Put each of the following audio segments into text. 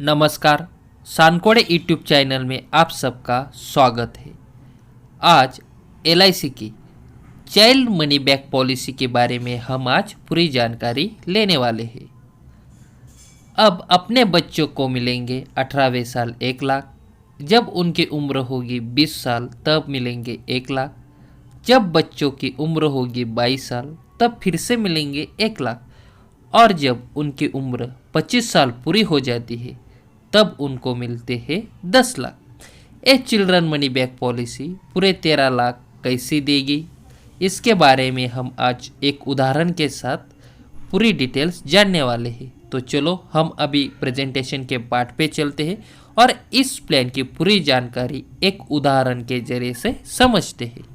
नमस्कार। सानकोड़े YouTube channel में आप सबका स्वागत है। आज एलआईसी की चाइल्ड मनी बैक पॉलिसी के बारे में हम आज पूरी जानकारी लेने वाले हैं। अब अपने बच्चों को मिलेंगे 18वें साल 1 लाख, जब उनकी उम्र होगी 20 साल तब मिलेंगे 1 लाख, जब बच्चों की उम्र होगी 22 साल तब फिर से मिलेंगे 1 लाख, और जब उनकी उम्र 25 साल पूरी हो जाती है तब उनको मिलते हैं 10 लाख। ये चिल्ड्रन मनी बैक पॉलिसी पूरे 13 लाख कैसी देगी, इसके बारे में हम आज एक उदाहरण के साथ पूरी डिटेल्स जानने वाले हैं। तो चलो हम अभी प्रेजेंटेशन के पार्ट पे चलते हैं और इस प्लान की पूरी जानकारी एक उदाहरण के जरिए से समझते हैं।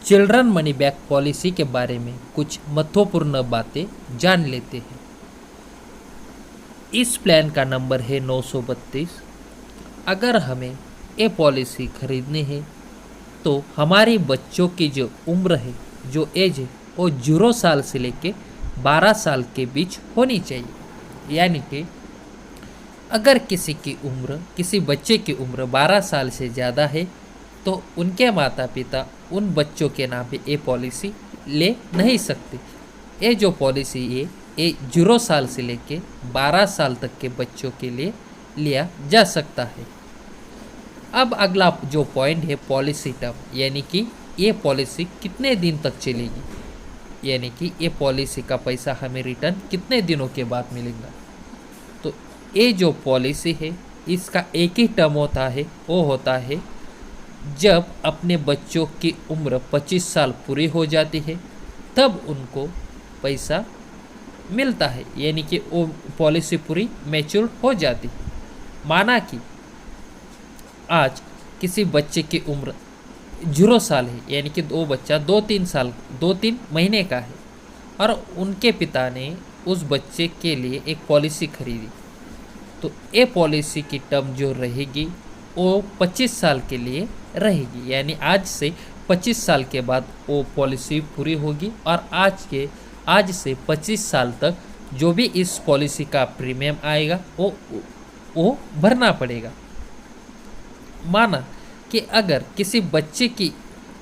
चिल्ड्रन मनी बैक पॉलिसी के बारे में कुछ महत्वपूर्ण बातें जान लेते हैं। इस प्लान का नंबर है 932। अगर हमें ये पॉलिसी खरीदनी है तो हमारे बच्चों की जो उम्र है, जो एज है, वो 0 साल से लेके 12 साल के बीच होनी चाहिए। यानी कि अगर किसी बच्चे की उम्र 12 साल से ज़्यादा है तो उनके माता पिता उन बच्चों के नाम पे ये पॉलिसी ले नहीं सकते। ये जो पॉलिसी है ये 0 साल से लेके 12 साल तक के बच्चों के लिए लिया जा सकता है। अब अगला जो पॉइंट है पॉलिसी टर्म, यानी कि ये पॉलिसी कितने दिन तक चलेगी, यानी कि ये पॉलिसी का पैसा हमें रिटर्न कितने दिनों के बाद मिलेगा। तो ये जो पॉलिसी है इसका एक ही टर्म होता है, वो होता है जब अपने बच्चों की उम्र 25 साल पूरी हो जाती है तब उनको पैसा मिलता है, यानी कि वो पॉलिसी पूरी मैच्योर हो जाती है। माना कि आज किसी बच्चे की उम्र 0 साल है, यानी कि वो बच्चा 2-3 महीने का है और उनके पिता ने उस बच्चे के लिए एक पॉलिसी खरीदी, तो ये पॉलिसी की टर्म जो रहेगी वो 25 साल के लिए रहेगी। यानी आज से 25 साल के बाद वो पॉलिसी पूरी होगी और आज से 25 साल तक जो भी इस पॉलिसी का प्रीमियम आएगा वो भरना पड़ेगा। माना कि अगर किसी बच्चे की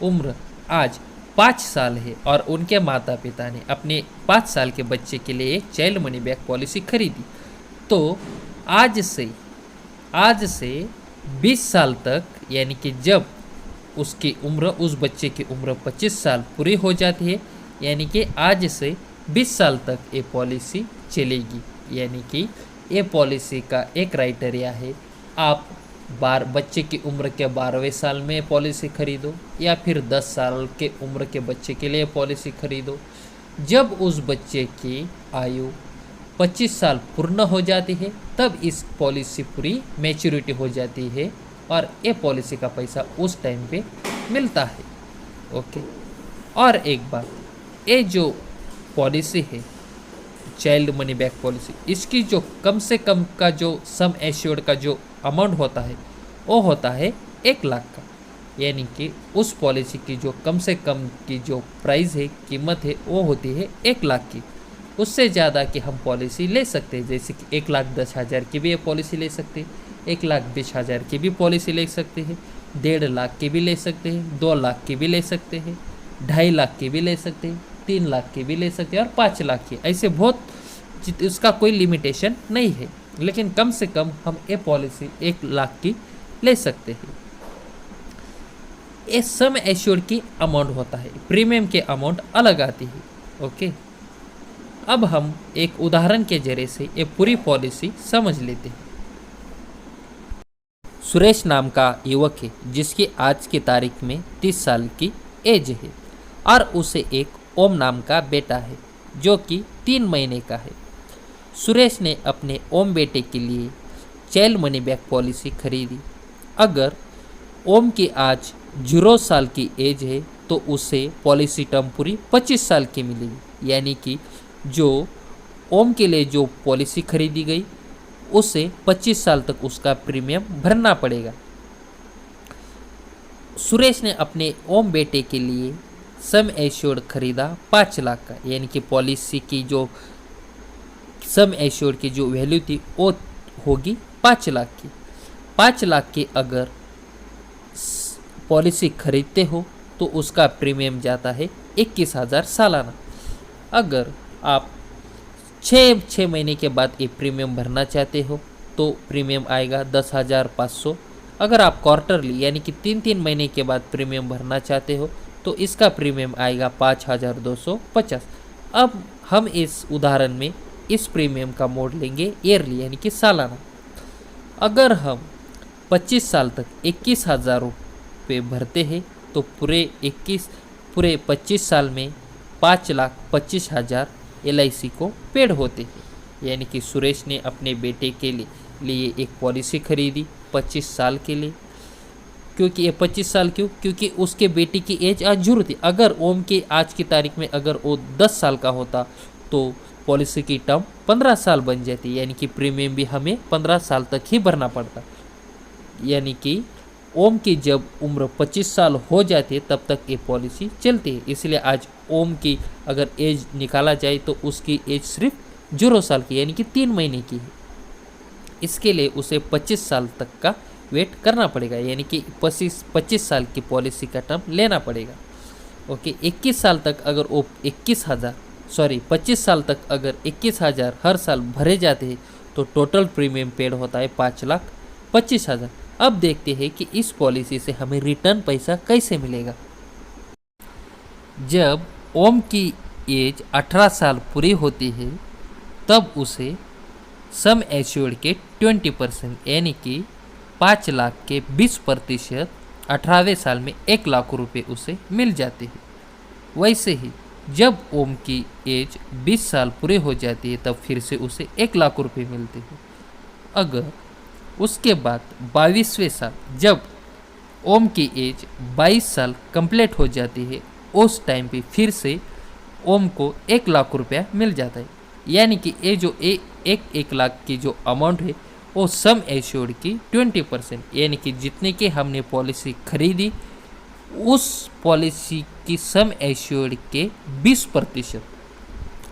उम्र आज 5 साल है और उनके माता पिता ने अपने 5 साल के बच्चे के लिए एक चाइल्ड मनी बैक पॉलिसी खरीदी, तो आज से 20 साल तक, यानी कि जब उस बच्चे की उम्र 25 साल पूरी हो जाती है, यानी कि आज से 20 साल तक ये पॉलिसी चलेगी। यानी कि ये पॉलिसी का एक क्राइटेरिया है, आप बच्चे की उम्र के 12वें साल में पॉलिसी खरीदो या फिर 10 साल के उम्र के बच्चे के लिए पॉलिसी खरीदो। जब उस बच्चे की आयु 25 साल पूर्ण हो जाती है तब इस पॉलिसी पूरी मैच्योरिटी हो जाती है और ये पॉलिसी का पैसा उस टाइम पे मिलता है। ओके, और एक बात, ये जो पॉलिसी है चाइल्ड मनी बैक पॉलिसी, इसकी जो कम से कम का जो सम एश्योर्ड का जो अमाउंट होता है वो होता है 1 लाख का। यानी कि उस पॉलिसी की जो कम से कम की जो प्राइस है, कीमत है, वो होती है 1 लाख की। उससे ज़्यादा की हम पॉलिसी ले सकते हैं, जैसे कि 1,10,000 की भी ये पॉलिसी ले सकते हैं, 1,20,000 की भी पॉलिसी ले सकते हैं, 1.5 लाख की भी ले सकते हैं, 2 लाख की भी ले सकते हैं, 2.5 लाख की भी ले सकते हैं, 3 लाख की भी ले सकते हैं और 5 लाख की। ऐसे बहुत, उसका कोई लिमिटेशन नहीं है, लेकिन कम से कम हम ये पॉलिसी 1 लाख की ले सकते हैं। ये सम एश्योर्ड की अमाउंट होता है, प्रीमियम के अमाउंट अलग आती है। ओके, अब हम एक उदाहरण के जरिए से ये पूरी पॉलिसी समझ लेते हैं। सुरेश नाम का युवक है जिसकी आज की तारीख में 30 साल की एज है और उसे एक ओम नाम का बेटा है जो कि 3 महीने का है। सुरेश ने अपने ओम बेटे के लिए चाइल्ड मनी बैक पॉलिसी खरीदी। अगर ओम की आज 0 साल की एज है तो उसे पॉलिसी टर्म पूरी 25 साल की मिलेगी। यानी कि जो ओम के लिए जो पॉलिसी खरीदी गई उसे 25 साल तक उसका प्रीमियम भरना पड़ेगा। सुरेश ने अपने ओम बेटे के लिए सम एश्योर्ड खरीदा 5 लाख का, यानी कि पॉलिसी की जो सम एश्योर्ड की जो वैल्यू थी वो होगी 5 लाख की। 5 लाख की अगर पॉलिसी खरीदते हो तो उसका प्रीमियम जाता है 21,000 सालाना। अगर आप 6 महीने के बाद ये प्रीमियम भरना चाहते हो तो प्रीमियम आएगा 10,500। अगर आप क्वार्टरली यानी कि 3 महीने के बाद प्रीमियम भरना चाहते हो तो इसका प्रीमियम आएगा 5,250। अब हम इस उदाहरण में इस प्रीमियम का मोड लेंगे ईयरली यानी कि सालाना। अगर हम 25 साल तक 21,000 रुपये भरते हैं तो पूरे 25 साल में 5,25,000 LIC को पेड होते हैं। यानी कि सुरेश ने अपने बेटे के लिए एक पॉलिसी खरीदी 25 साल के लिए। क्योंकि ये 25 साल क्यों? क्योंकि उसके बेटे की एज आज जरूर थी। अगर ओम के आज की तारीख में अगर वो 10 साल का होता तो पॉलिसी की टर्म 15 साल बन जाती, यानी कि प्रीमियम भी हमें 15 साल तक ही भरना पड़ता। यानी कि ओम की जब उम्र 25 साल हो जाती है तब तक ये पॉलिसी चलती है। इसलिए आज ओम की अगर एज निकाला जाए तो उसकी एज सिर्फ 0 साल की यानी कि 3 महीने की है। इसके लिए उसे 25 साल तक का वेट करना पड़ेगा, यानी कि 25 साल की पॉलिसी का टर्म लेना पड़ेगा। ओके, 21 साल तक अगर वो 25 साल तक अगर 21,000 हर साल भरे जाते हैं तो टोटल प्रीमियम पेड होता है 5,25,000। अब देखते हैं कि इस पॉलिसी से हमें रिटर्न पैसा कैसे मिलेगा। जब ओम की एज 18 साल पूरी होती है तब उसे सम एश्योर्ड के 20% यानी कि 5 लाख के 20% 18वें साल में 1 लाख रुपए उसे मिल जाते हैं। वैसे ही जब ओम की एज 20 साल पूरे हो जाती है तब फिर से उसे 1 लाख रुपए मिलते हैं। अगर उसके बाद 22वें साल जब ओम की एज 22 साल कंप्लीट हो जाती है उस टाइम पे फिर से ओम को 1 लाख रुपया मिल जाता है। यानी कि ये जो 1 लाख की जो अमाउंट है वो सम एश्योर्ड की 20% यानी कि जितने की हमने पॉलिसी खरीदी उस पॉलिसी की सम एश्योर्ड के 20%।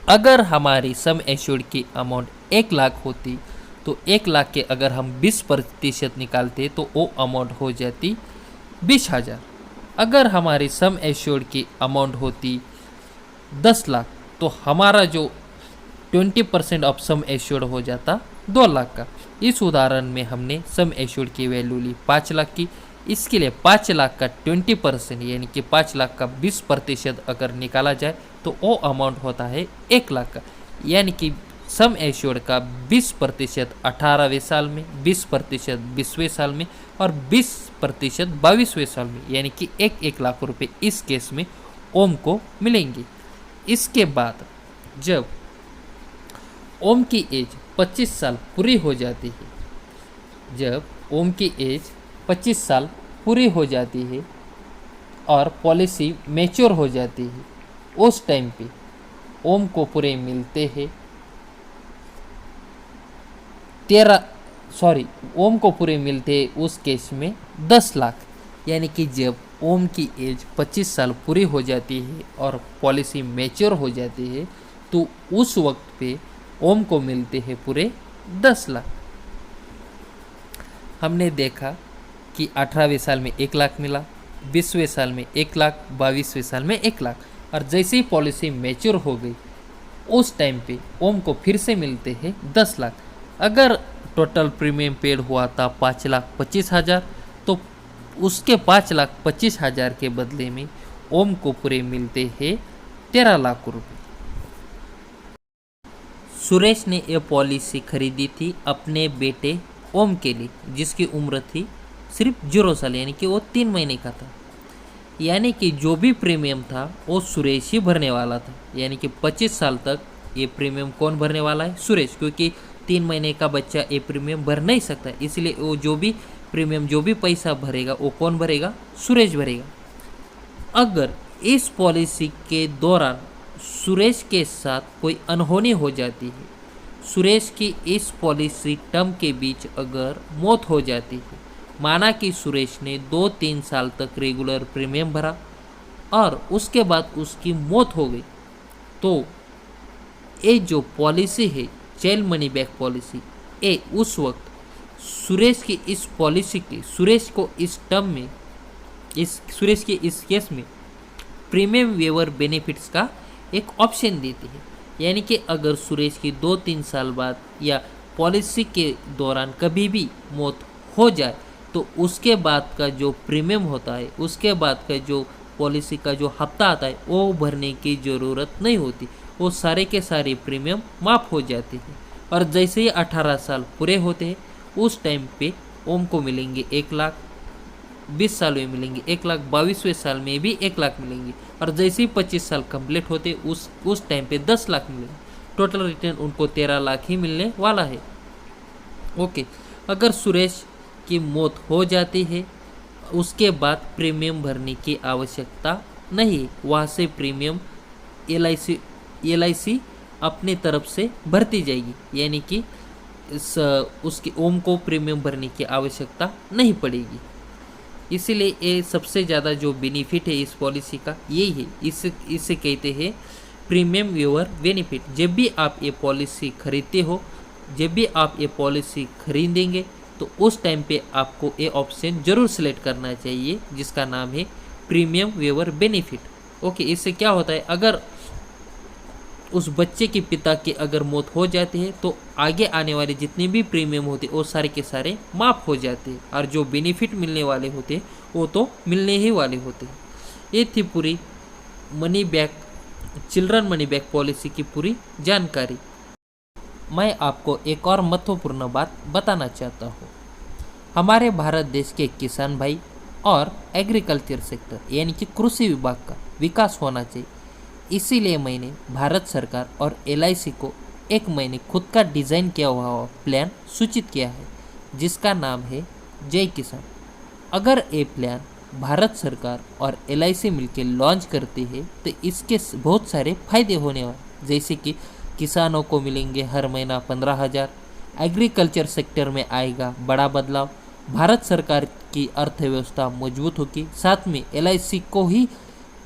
अगर हमारी सम एश्योर्ड की अमाउंट 1 लाख होती तो 1 लाख के अगर हम 20% निकालते तो वो अमाउंट हो जाती 20,000। अगर हमारी सम एश्योर्ड की अमाउंट होती 10 लाख तो हमारा जो 20% ऑफ सम एश्योर्ड हो जाता 2 लाख का। इस उदाहरण में हमने सम एश्योर्ड की वैल्यू ली 5 लाख की। इसके लिए 5 लाख का 20% यानी कि 5 लाख का 20% अगर निकाला जाए तो वो अमाउंट होता है 1 लाख का। यानी कि सम एश्योर्ड का 20% 18वें साल में, 20% 20वें साल में और 20% 22वें साल में, यानी कि 1 लाख रुपए इस केस में ओम को मिलेंगे। इसके बाद जब ओम की एज 25 साल पूरी हो जाती है, जब ओम की एज 25 साल पूरी हो जाती है और पॉलिसी मैच्योर हो जाती है उस टाइम पे ओम को पूरे मिलते हैं ओम को पूरे मिलते हैं उस केस में 10 लाख। यानी कि जब ओम की एज 25 साल पूरी हो जाती है और पॉलिसी मैच्योर हो जाती है तो उस वक्त पे ओम को मिलते हैं पूरे 10 लाख। हमने देखा कि 18वें साल में 1 लाख मिला, 20वें साल में 1 लाख, 22वें साल में 1 लाख और जैसे ही पॉलिसी मैच्योर हो गई उस टाइम पे ओम को फिर से मिलते हैं 10 लाख। अगर टोटल प्रीमियम पेड हुआ था 5,25,000 तो उसके 5,25,000 के बदले में ओम को पूरे मिलते हैं 13 लाख रुपए। सुरेश ने यह पॉलिसी खरीदी थी अपने बेटे ओम के लिए जिसकी उम्र थी सिर्फ 0 साल यानी कि वो 3 महीने का था। यानी कि जो भी प्रीमियम था वो सुरेश ही भरने वाला था। यानी कि 25 साल तक ये प्रीमियम कौन भरने वाला है? सुरेश, क्योंकि 3 महीने का बच्चा ये प्रीमियम भर नहीं सकता, इसलिए वो जो भी प्रीमियम जो भी पैसा भरेगा वो कौन भरेगा? सुरेश भरेगा। अगर इस पॉलिसी के दौरान सुरेश के साथ कोई अनहोनी हो जाती है, सुरेश की इस पॉलिसी टर्म के बीच अगर मौत हो जाती है, माना कि सुरेश ने 2-3 साल तक रेगुलर प्रीमियम भरा और उसके बाद उसकी मौत हो गई तो ये जो पॉलिसी है child money back policy A उस वक्त सुरेश की इस पॉलिसी की सुरेश को इस टर्म में सुरेश के इस केस में प्रीमियम वेवर बेनिफिट्स का एक ऑप्शन देती है। यानी कि अगर सुरेश की 2-3 साल बाद या पॉलिसी के दौरान कभी भी मौत हो जाए तो उसके बाद का जो प्रीमियम होता है, उसके बाद का जो पॉलिसी का जो हफ्ता आता है वो भरने की ज़रूरत नहीं होती, वो सारे के सारे प्रीमियम माफ़ हो जाते हैं। और जैसे ही 18 साल पूरे होते हैं उस टाइम पे ओम को मिलेंगे 1 लाख, 20 साल में मिलेंगे 1 लाख, 22वें साल में भी 1 लाख मिलेंगे, और जैसे ही 25 साल कंप्लीट होते उस टाइम पे 10 लाख मिलेंगे। टोटल रिटर्न उनको 13 लाख ही मिलने वाला है। ओके, अगर सुरेश की मौत हो जाती है उसके बाद प्रीमियम भरने की आवश्यकता नहीं, वहाँ से प्रीमियम LIC अपनी तरफ से भरती जाएगी। यानी कि उसके ओम को प्रीमियम भरने की आवश्यकता नहीं पड़ेगी। इसीलिए ये सबसे ज़्यादा जो बेनिफिट है इस पॉलिसी का यही है। इसे कहते हैं प्रीमियम वेवर बेनिफिट। जब भी आप ये पॉलिसी खरीदते हो, जब भी आप ये पॉलिसी खरीदेंगे तो उस टाइम पे आपको ये ऑप्शन ज़रूर सेलेक्ट करना चाहिए जिसका नाम है प्रीमियम वेवर बेनिफिट। ओके, इससे क्या होता है, अगर उस बच्चे के पिता की अगर मौत हो जाती है तो आगे आने वाले जितने भी प्रीमियम होते हैं वो सारे के सारे माफ़ हो जाते हैं, और जो बेनिफिट मिलने वाले होते हैं वो तो मिलने ही वाले होते हैं। ये थी पूरी चिल्ड्रन मनी बैक पॉलिसी की पूरी जानकारी। मैं आपको एक और महत्वपूर्ण बात बताना चाहता हूँ। हमारे भारत देश के किसान भाई और एग्रीकल्चर सेक्टर यानी कि कृषि विभाग का विकास होना चाहिए। इसीलिए मैंने भारत सरकार और LIC को एक महीने खुद का डिज़ाइन किया हुआ प्लान सूचित किया है जिसका नाम है जय किसान। अगर ये प्लान भारत सरकार और LIC मिलकर लॉन्च करती है तो इसके बहुत सारे फायदे होने वाले, जैसे कि किसानों को मिलेंगे हर महीना 15,000, एग्रीकल्चर सेक्टर में आएगा बड़ा बदलाव, भारत सरकार की अर्थव्यवस्था मजबूत होगी, साथ में LIC को ही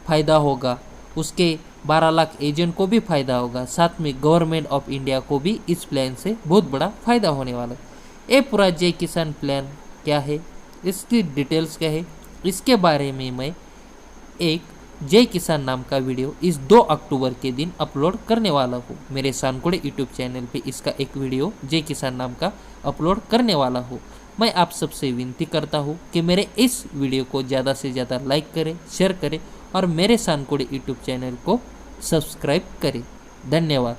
फायदा होगा, उसके 12 लाख एजेंट को भी फायदा होगा, साथ में गवर्नमेंट ऑफ इंडिया को भी इस प्लान से बहुत बड़ा फायदा होने वाला है। ये पूरा जय किसान प्लान क्या है, इसकी डिटेल्स क्या है, इसके बारे में मैं एक जय किसान नाम का वीडियो इस 2 अक्टूबर के दिन अपलोड करने वाला हूँ। मेरे सानकोड़े यूट्यूब चैनल पे इसका एक वीडियो जय किसान नाम का अपलोड करने वाला हूँ। मैं आप सबसे विनती करता हूँ कि मेरे इस वीडियो को ज़्यादा से ज़्यादा लाइक करें, शेयर करें और मेरे सानकोड़े यूट्यूब चैनल को सब्सक्राइब करें। धन्यवाद।